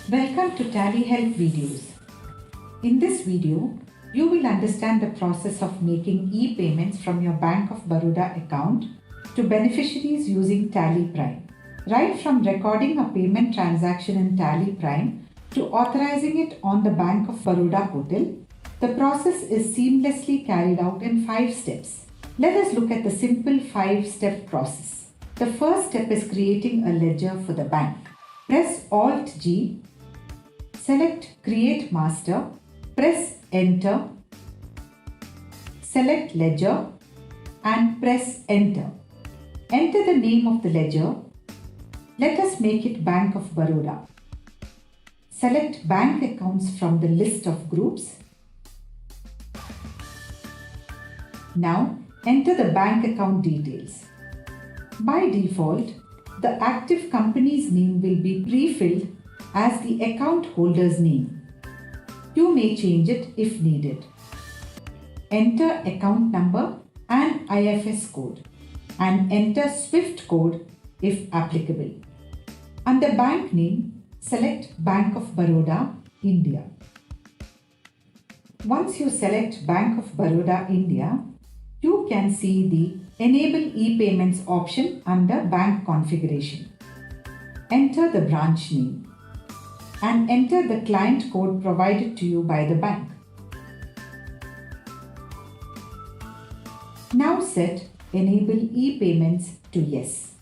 Welcome to Tally Help videos. In this video, you will understand the process of making e-payments from your Bank of Baroda account to beneficiaries using TallyPrime. Right from recording a payment transaction in TallyPrime to authorizing it on the Bank of Baroda portal, the process is seamlessly carried out in 5 steps. Let us look at the simple 5-step process. The first step is creating a ledger for the bank. Press Alt-G, select Create Master, press Enter, select Ledger and press Enter. Enter the name of the ledger. Let us make it Bank of Baroda. Select bank accounts from the list of groups. Now enter the bank account details. By default, the active company's name will be pre-filled as the account holder's name. You may change it if needed. Enter account number and IFS code and enter SWIFT code if applicable. Under bank name, select Bank of Baroda, India. Once you select Bank of Baroda, India, you can see the Enable e-payments option under Bank Configuration. Enter the branch name and enter the client code provided to you by the bank. Now set Enable e-payments to Yes.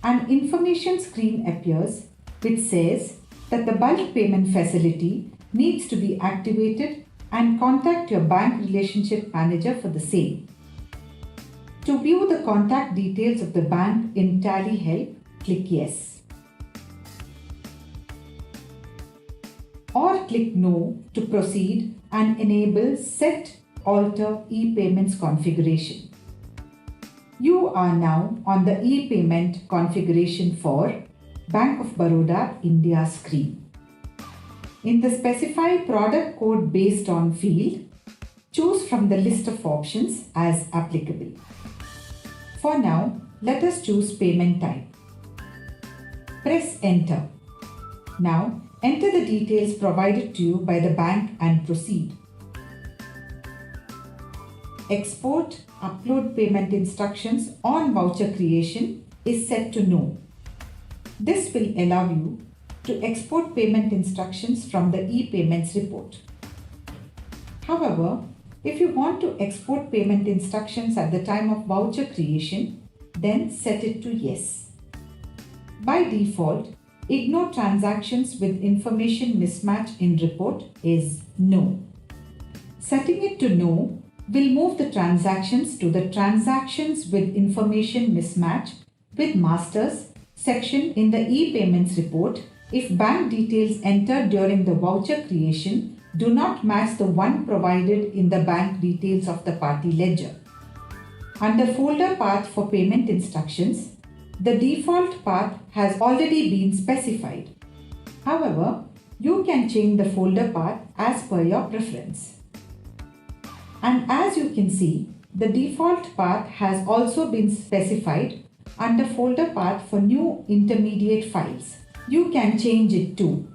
An information screen appears which says that the bulk payment facility needs to be activated and contact your bank relationship manager for the same. To view the contact details of the bank in Tally Help, click Yes. Or click No to proceed and enable Set Alter e-payments configuration. You are now on the e-payment configuration for Bank of Baroda India screen. In the Specify Product Code Based on field, choose from the list of options as applicable. For now, let us choose payment type. Press Enter. Now, enter the details provided to you by the bank and proceed. Export Upload Payment Instructions on voucher creation is set to No. This will allow you to export payment instructions from the e-payments report. However, if you want to export payment instructions at the time of voucher creation, then set it to Yes. By default, Ignore transactions with information mismatch in report is No. Setting it to No will move the transactions to the Transactions with Information Mismatch with Masters section in the e-payments report if bank details entered during the voucher creation do not match the one provided in the bank details of the party ledger. Under folder path for payment instructions, the default path has already been specified. However, you can change the folder path as per your preference. And as you can see, the default path has also been specified under folder path for new intermediate files. You can change it too.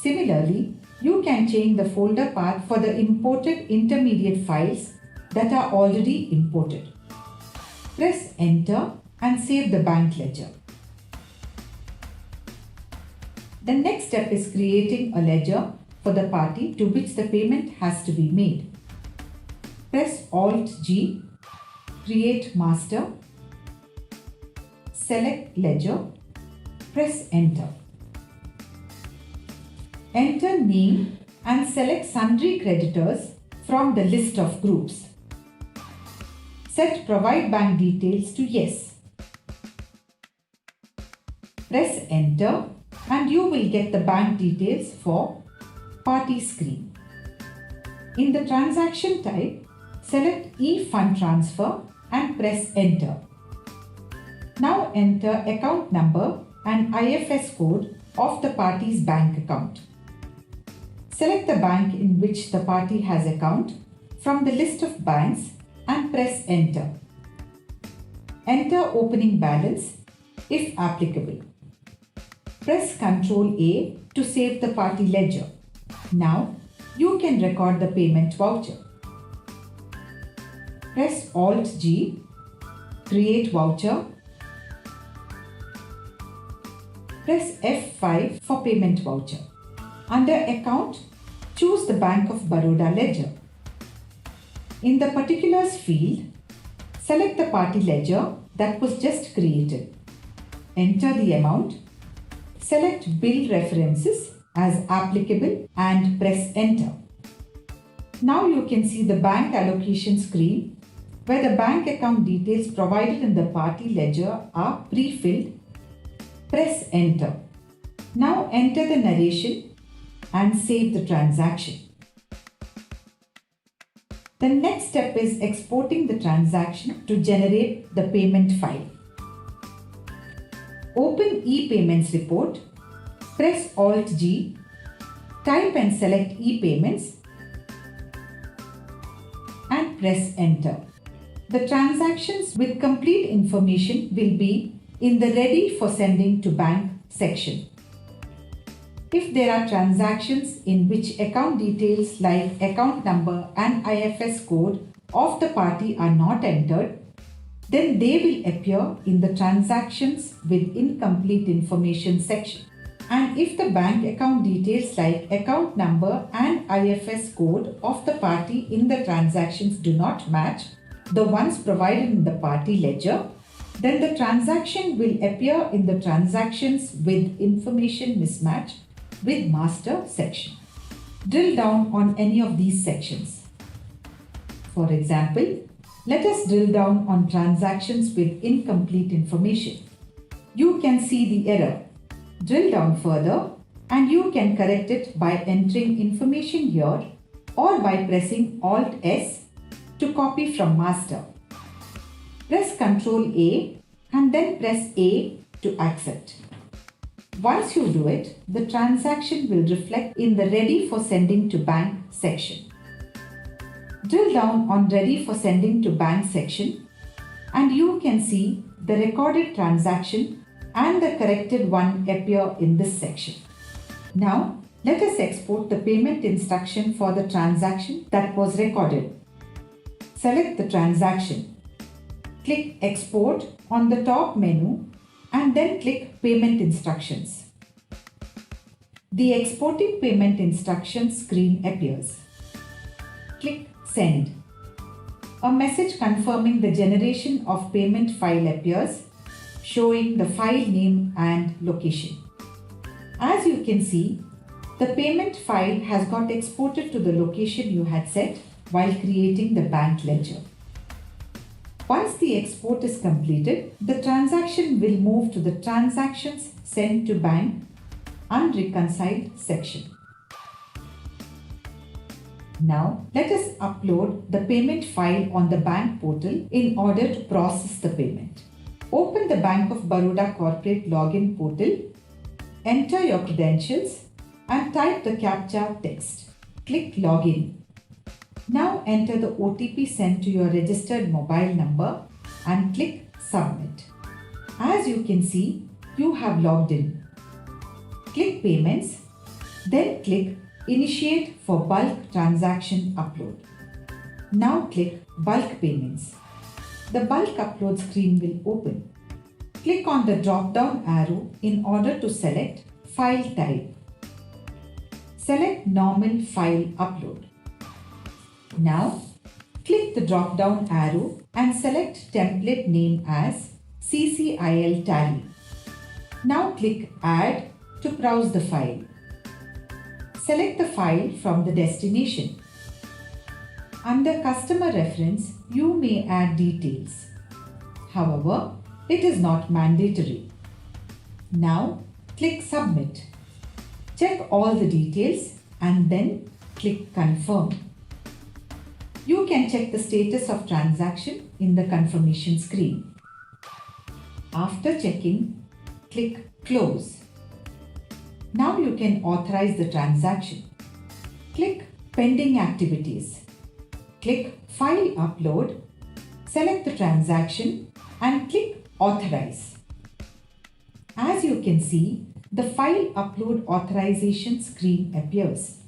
Similarly, you can change the folder path for the imported intermediate files that are already imported. Press Enter and save the bank ledger. The next step is creating a ledger for the party to which the payment has to be made. Press Alt-G, Create Master, select Ledger, press Enter. Enter name and select sundry creditors from the list of groups. Set Provide Bank Details to Yes. Press Enter and you will get the bank details for party screen. In the transaction type, select e-Fund Transfer and press Enter. Now enter account number and IFS code of the party's bank account. Select the bank in which the party has account from the list of banks and press Enter. Enter opening balance if applicable. Press Ctrl A to save the party ledger. Now you can record the payment voucher. Press Alt G, create voucher. Press F5 for payment voucher. Under Account, choose the Bank of Baroda ledger. In the Particulars field, select the party ledger that was just created. Enter the amount. Select Bill References as applicable and press Enter. Now you can see the bank allocation screen where the bank account details provided in the party ledger are pre-filled. Press Enter. Now enter the narration and save the transaction. The next step is exporting the transaction to generate the payment file. Open e-Payments report, press Alt G, type and select e-Payments and press Enter. The transactions with complete information will be in the Ready for Sending to Bank section. If there are transactions in which account details like account number and IFS code of the party are not entered, then they will appear in the Transactions with Incomplete Information section. And if the bank account details like account number and IFS code of the party in the transactions do not match the ones provided in the party ledger, then the transaction will appear in the Transactions with Information Mismatch with Master section. Drill down on any of these sections. For example, let us drill down on Transactions with Incomplete Information. You can see the error. Drill down further and you can correct it by entering information here or by pressing Alt S to copy from Master. Press Ctrl A and then press A to accept. Once you do it, the transaction will reflect in the Ready for Sending to Bank section. Drill down on Ready for Sending to Bank section and you can see the recorded transaction and the corrected one appear in this section. Now, let us export the payment instruction for the transaction that was recorded. Select the transaction. Click Export on the top menu and then click Payment Instructions. The Exporting Payment Instructions screen appears. Click Send. A message confirming the generation of payment file appears, showing the file name and location. As you can see, the payment file has got exported to the location you had set while creating the bank ledger. Once the export is completed, the transaction will move to the Transactions Sent to Bank Unreconciled section. Now, let us upload the payment file on the bank portal in order to process the payment. Open the Bank of Baroda Corporate Login portal, enter your credentials and type the CAPTCHA text. Click Login. Now enter the OTP sent to your registered mobile number and click Submit. As you can see, you have logged in. Click Payments, then click Initiate for bulk transaction upload. Now click Bulk Payments. The bulk upload screen will open. Click on the drop-down arrow in order to select File Type. Select Normal File Upload. Now, click the drop-down arrow and select template name as CCIL Tally. Now click Add to browse the file. Select the file from the destination. Under Customer Reference, you may add details. However, it is not mandatory. Now, click Submit. Check all the details and then click Confirm. You can check the status of transaction in the confirmation screen. After checking, click Close. Now you can authorize the transaction. Click Pending Activities. Click File Upload, select the transaction and click Authorize. can see, the File Upload Authorization screen appears.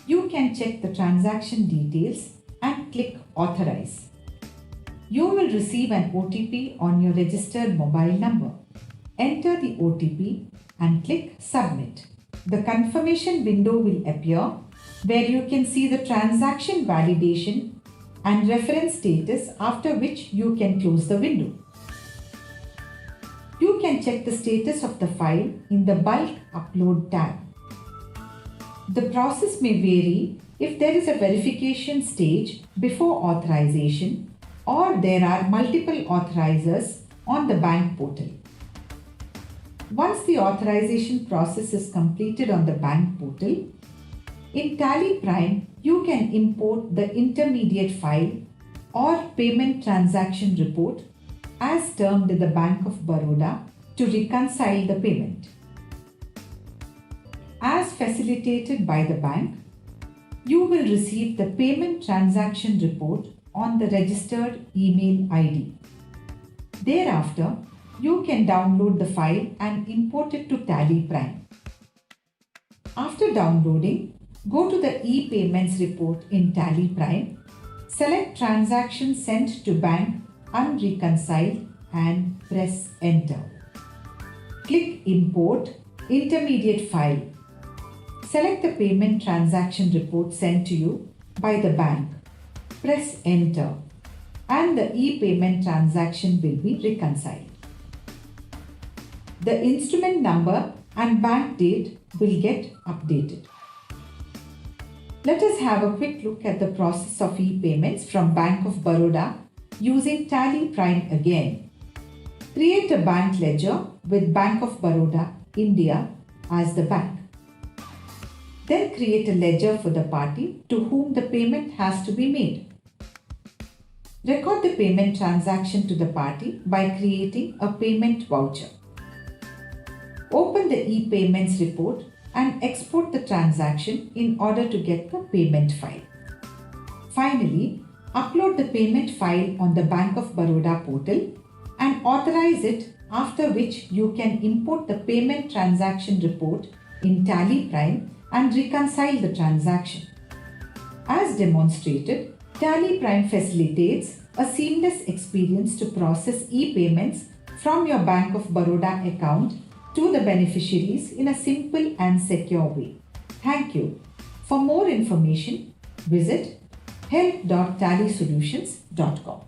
You can check the transaction details and click Authorize. You will receive an OTP on your registered mobile number. Enter the OTP and click Submit. The confirmation window will appear where you can see the transaction validation and reference status, after which you can close the window. You can check the status of the file in the Bulk Upload tab. The process may vary if there is a verification stage before authorization or there are multiple authorizers on the bank portal. Once the authorization process is completed on the bank portal, in TallyPrime, you can import the intermediate file or payment transaction report as termed in the Bank of Baroda to reconcile the payment. As facilitated by the bank, you will receive the payment transaction report on the registered email ID. Thereafter, you can download the file and import it to TallyPrime. After downloading, go to the e-payments report in TallyPrime, select transaction sent to bank unreconciled and press enter. Click import intermediate file. Select the payment transaction report sent to you by the bank. Press enter and the e-payment transaction will be reconciled. The instrument number and bank date will get updated. Let us have a quick look at the process of e-payments from Bank of Baroda using TallyPrime again. Create a bank ledger with Bank of Baroda, India as the bank. Then create a ledger for the party to whom the payment has to be made. Record the payment transaction to the party by creating a payment voucher. Open the e-payments report and export the transaction in order to get the payment file. Finally, upload the payment file on the Bank of Baroda portal and authorize it, after which you can import the payment transaction report in TallyPrime and reconcile the transaction. As demonstrated, TallyPrime facilitates a seamless experience to process e-payments from your Bank of Baroda account to the beneficiaries in a simple and secure way. Thank you. For more information, visit help.tallysolutions.com.